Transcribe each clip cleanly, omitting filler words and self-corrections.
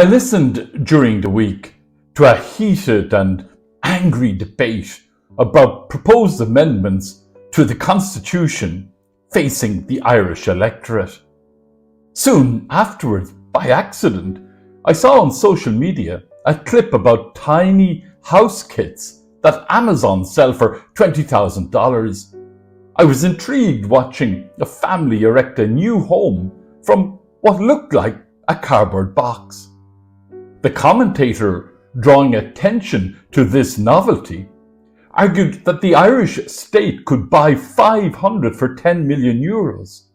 I listened during the week to a heated and angry debate about proposed amendments to the Constitution facing the Irish electorate. Soon afterwards, by accident, I saw on social media a clip about tiny house kits that Amazon sell for $20,000. I was intrigued watching a family erect a new home from what looked like a cardboard box. The commentator drawing attention to this novelty argued that the Irish state could buy 500 for 10 million euros.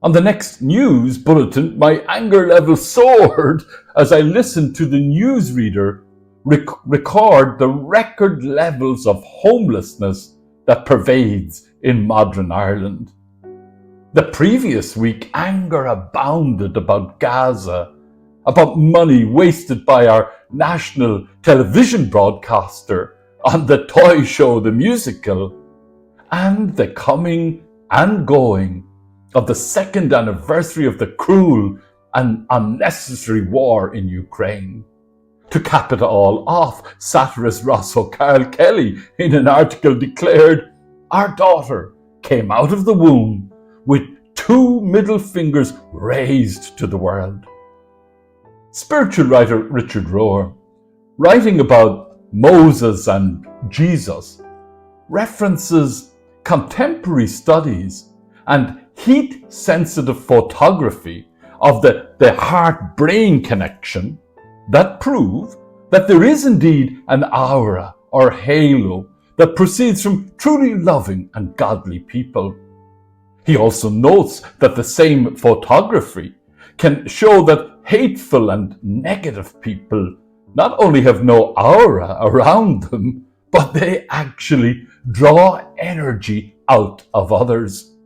On the next news bulletin, my anger level soared as I listened to the newsreader record the record levels of homelessness that pervades in modern Ireland. The previous week, anger abounded about Gaza, about money wasted by our national television broadcaster on the toy show The Musical, and the coming and going of the second anniversary of the cruel and unnecessary war in Ukraine. To cap it all off, satirist Ross O'Carroll Kelly in an article declared, "Our daughter came out of the womb with 2 middle fingers raised to the world." Spiritual writer Richard Rohr, writing about Moses and Jesus, references contemporary studies and heat-sensitive photography of the heart-brain connection that prove that there is indeed an aura or halo that proceeds from truly loving and godly people. He also notes that the same photography can show that hateful and negative people not only have no aura around them, but they actually draw energy out of others.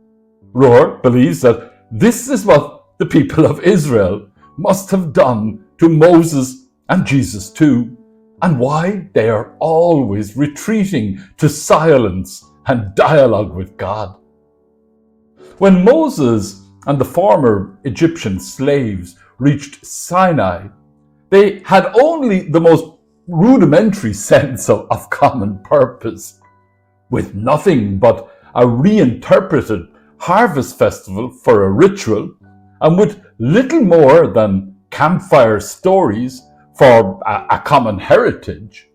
Rohr believes that this is what the people of Israel must have done to Moses and Jesus too, and why they are always retreating to silence and dialogue with God. When Moses and the former Egyptian slaves reached Sinai, they had only the most rudimentary sense of common purpose. With nothing but a reinterpreted harvest festival for a ritual, and with little more than campfire stories for a common heritage,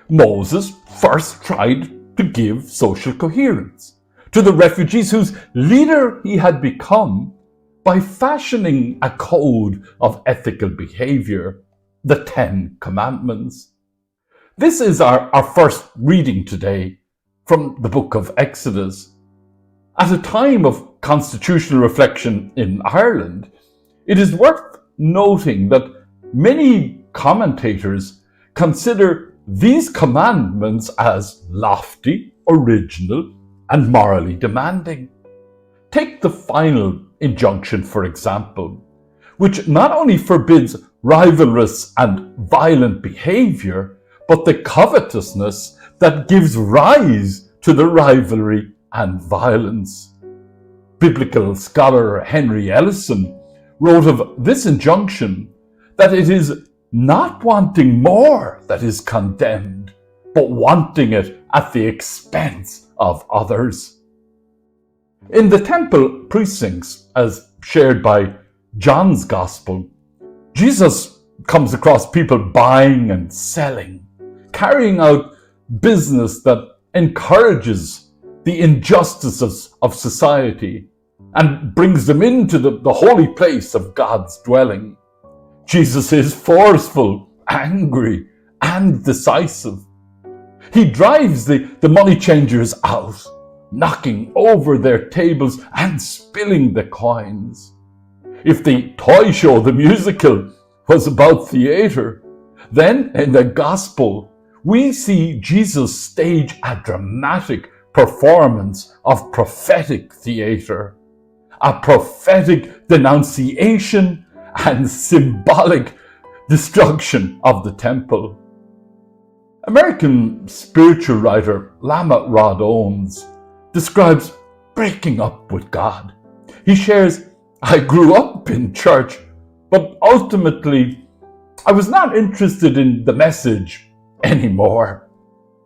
Moses first tried to give social coherence to the refugees whose leader he had become by fashioning a code of ethical behavior, the 10 Commandments. This is our first reading today from the book of Exodus. At a time of constitutional reflection in Ireland, it is worth noting that many commentators consider these commandments as lofty, original, and morally demanding. Take the final injunction, for example, which not only forbids rivalrous and violent behavior, but the covetousness that gives rise to the rivalry and violence. Biblical scholar Henry Ellison wrote of this injunction that it is not wanting more that is condemned, but wanting it at the expense of others. In the temple precincts, as shared by John's Gospel, Jesus comes across people buying and selling, carrying out business that encourages the injustices of society and brings them into the holy place of God's dwelling. Jesus is forceful, angry, and decisive. He drives the money changers out, knocking over their tables and spilling the coins. If the toy show, The Musical, was about theater, then in the Gospel, we see Jesus stage a dramatic performance of prophetic theater, a prophetic denunciation and symbolic destruction of the temple. American spiritual writer Lama Rod Owens describes breaking up with God. He shares, "I grew up in church, but ultimately I was not interested in the message anymore.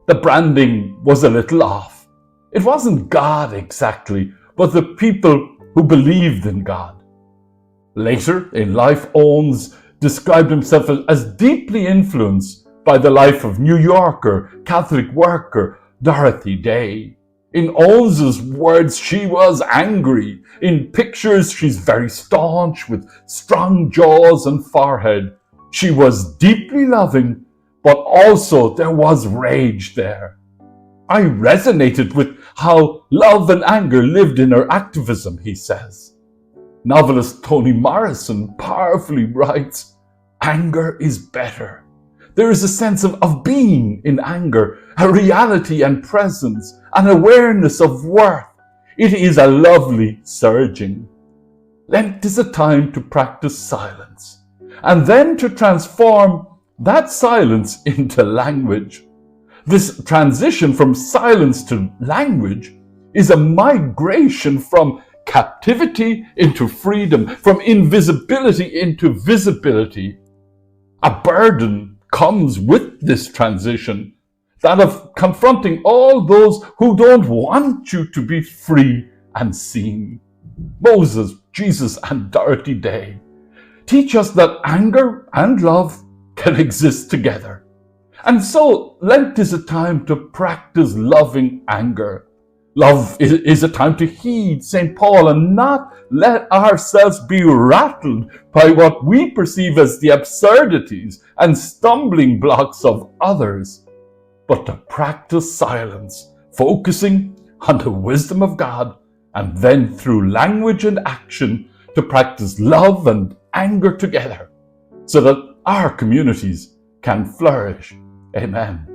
The branding was a little off. It wasn't God exactly, but the people who believed in God. Later in life, Owens described himself as deeply influenced by the life of New Yorker Catholic worker Dorothy Day. In Owens's words, she was angry. In pictures, she's very staunch with strong jaws and forehead. She was deeply loving, but also there was rage there. I resonated with how love and anger lived in her activism, he says. Novelist Toni Morrison powerfully writes, "Anger is better. There is a sense of being in anger, a reality and presence, an awareness of worth. It is a lovely surging." Lent is a time to practice silence, and then to transform that silence into language. This transition from silence to language is a migration from captivity into freedom, from invisibility into visibility. A burden comes with this transition, that of confronting all those who don't want you to be free and seen. Moses, Jesus, and Dorothy Day teach us that anger and love can exist together. And so Lent is a time to practice loving anger. Love is a time to heed St. Paul and not let ourselves be rattled by what we perceive as the absurdities and stumbling blocks of others, but to practice silence, focusing on the wisdom of God, and then through language and action to practice love and anger together, so that our communities can flourish. Amen.